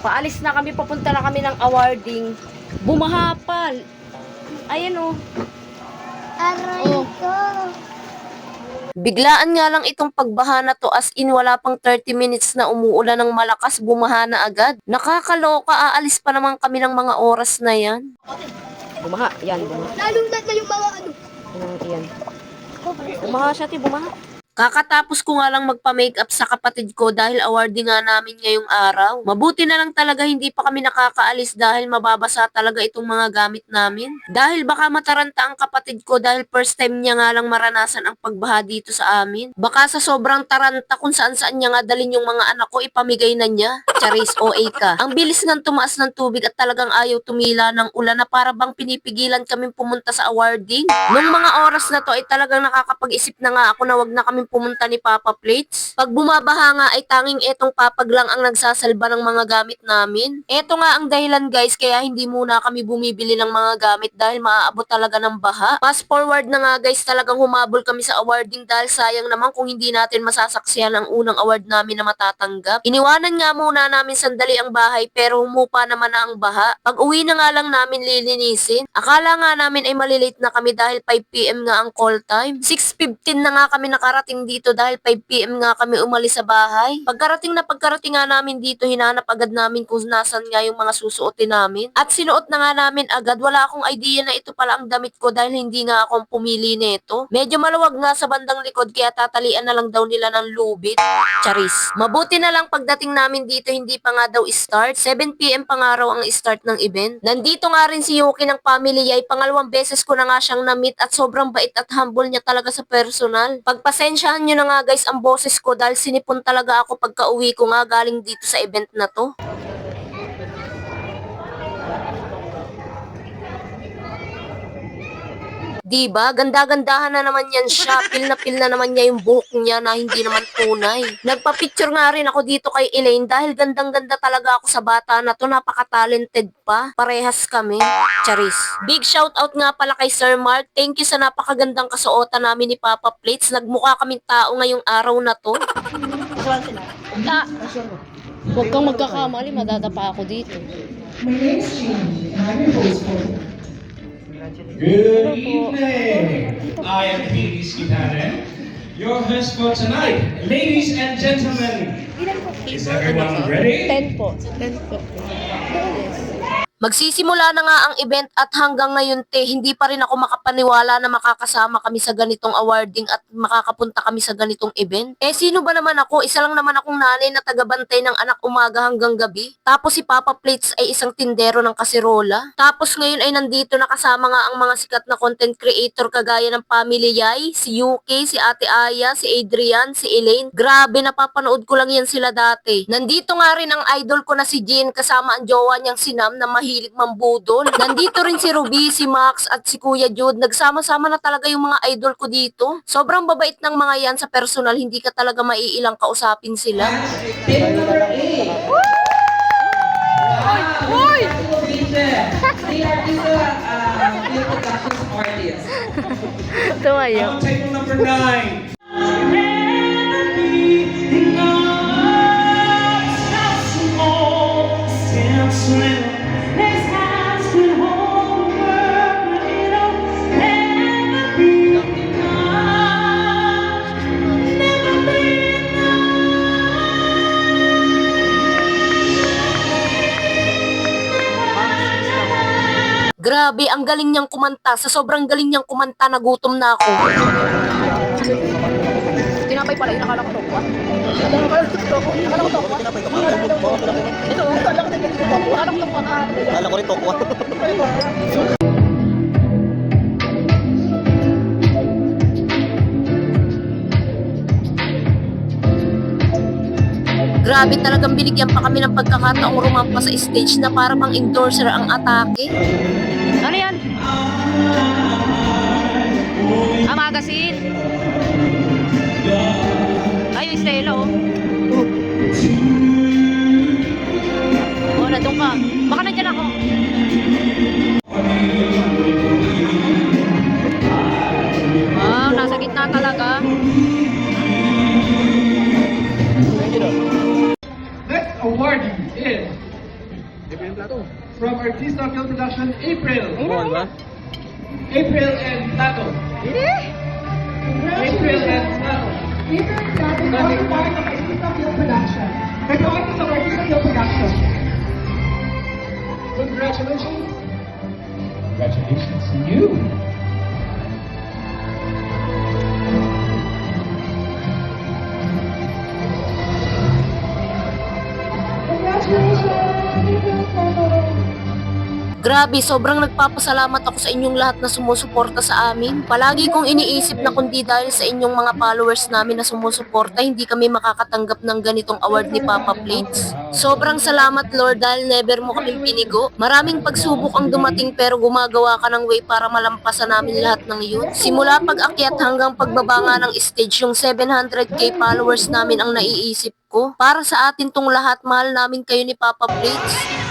Paalis na kami, papunta na kami ng awarding. Bumahapal. Ayan o. Aray ko. Biglaan nga lang itong pagbaha na to, as in wala pang 30 minutes na umuulan ng malakas, bumaha na agad. Nakakaloka, aalis pa naman kami ng mga oras na yan. Bumaha, yan, bumaha. Lalong na yung mga ano. Yan. Bumaha siya, bumaha. Kakatapos ko nga lang magpa-makeup sa kapatid ko dahil awarding nga namin ngayong araw. Mabuti na lang talaga hindi pa kami nakakaalis dahil mababasa talaga itong mga gamit namin. Dahil baka mataranta ang kapatid ko dahil first time niya nga lang maranasan ang pagbaha dito sa amin. Baka sa sobrang taranta kung saan-saan niya nga dalhin yung mga anak ko, ipamigay na niya. Charis, OA ka. Ang bilis nga tumaas ng tubig at talagang ayaw tumila ng ulan na para bang pinipigilan kaming pumunta sa awarding. Nung mga oras na to ay talagang nakakapag-isip na nga ako na wag na kaming pumunta ni Papa Plates. Pag bumabaha nga ay tanging etong papag lang ang nagsasalba ng mga gamit namin. Eto nga ang dahilan guys kaya hindi muna kami bumibili ng mga gamit dahil maaabot talaga ng baha. Fast forward na nga guys, talagang humabol kami sa awarding dahil sayang naman kung hindi natin masasaksihan ang unang award namin na matatanggap. Iniwanan nga muna namin sandali ang bahay pero humupa naman na ang baha. Pag uwi na nga lang namin lilinisin. Akala nga namin ay malilate na kami dahil 5 PM nga ang call time. 6:15 na nga kami nakarating dito dahil 5 PM nga kami umalis sa bahay. Pagkarating nga namin dito, hinanap agad namin kung nasan nga yung mga susuotin namin. At sinuot na nga namin agad. Wala akong idea na ito pala ang damit ko dahil hindi nga akong pumili nito. Medyo maluwag nga sa bandang likod kaya tatalian na lang daw nila ng lubid. Charis. Mabuti na lang pagdating namin dito hindi pa nga daw start. 7 PM pa nga raw ang start ng event. Nandito nga rin si Yuki ng family ay pangalawang beses ko na nga siyang na-meet at sobrang bait at humble niya talaga sa personal. Pagpasensyahan nyo na nga guys ang boses ko dahil sinipon talaga ako pagka uwi ko nga galing dito sa event na to. Diba? Ganda-gandahan na naman yan siya. Pil na naman niya yung buhok niya na hindi naman tunay. Nagpa-picture nga rin ako dito kay Elaine dahil gandang-ganda talaga ako sa bata na to. Napaka-talented pa. Parehas kami. Charis. Big shout out nga pala kay Sir Mark. Thank you sa napakagandang kasuotan namin ni Papa Plates. Nagmukha kaming tao ngayong araw na to. Huwag kang magkakamali. Madadapa ako dito. Good evening. I am Pete Skitanen, your host for tonight. Ladies and gentlemen, is everyone ready? 10 po. Magsisimula na nga ang event at hanggang ngayon hindi pa rin ako makapaniwala na makakasama kami sa ganitong awarding at makakapunta kami sa ganitong event. Sino ba naman ako? Isa lang naman akong nanay na tagabantay ng anak umaga hanggang gabi. Tapos si Papa Plates ay isang tindero ng kasirola. Tapos ngayon ay nandito nakasama nga ang mga sikat na content creator kagaya ng Family Yay, si Yuki, si Ate Aya, si Adrian, si Elaine. Grabe, napapanood ko lang yan sila dati. Nandito nga rin ang idol ko na si Jean kasama ang jowa niyang si Nam na mahilig mambudol. Nandito rin si Ruby, si Max at si Kuya Jude. Nagsama-sama na talaga yung mga idol ko dito. Sobrang babait ng mga yan sa personal. Hindi ka talaga maiilang kausapin sila. Tumayo. Table number 9. Grabe, ang galing niyang kumanta. Sa sobrang galing niyang kumanta, nagutom na ako. Tinapay pala, inakala ko tokwa. Kala ko rin tokwa. Grabe, talagang binigyan pa kami ng pagkakataong rumampa sa stage na para bang endorser ang atake. Ano yan? Magazine. Ay, yung Stella, oh. Oh, nandun ka. Baka nandyan ako. Wow, nasa gitna talaga. Next awardee is From Artista Film Production, April. Oo, diba? April and Tato. April and Tato. Peter and Gab is also part of Artista Film Production. Nag-artist of Artista Film Production. Congratulations. Congratulations to you. Grabe, sobrang nagpapasalamat ako sa inyong lahat na sumusuporta sa amin. Palagi kong iniisip na kundi dahil sa inyong mga followers namin na sumusuporta, hindi kami makakatanggap ng ganitong award ni Papa Plates. Sobrang salamat Lord dahil never mo kaming pinigo. Maraming pagsubok ang dumating pero gumagawa ka ng way para malampasan namin lahat ng yun. Simula pag-akyat hanggang pagbaba nga ng stage, yung 700k followers namin ang naiisip ko. Para sa atin tong lahat, mahal namin kayo ni Papa Plates.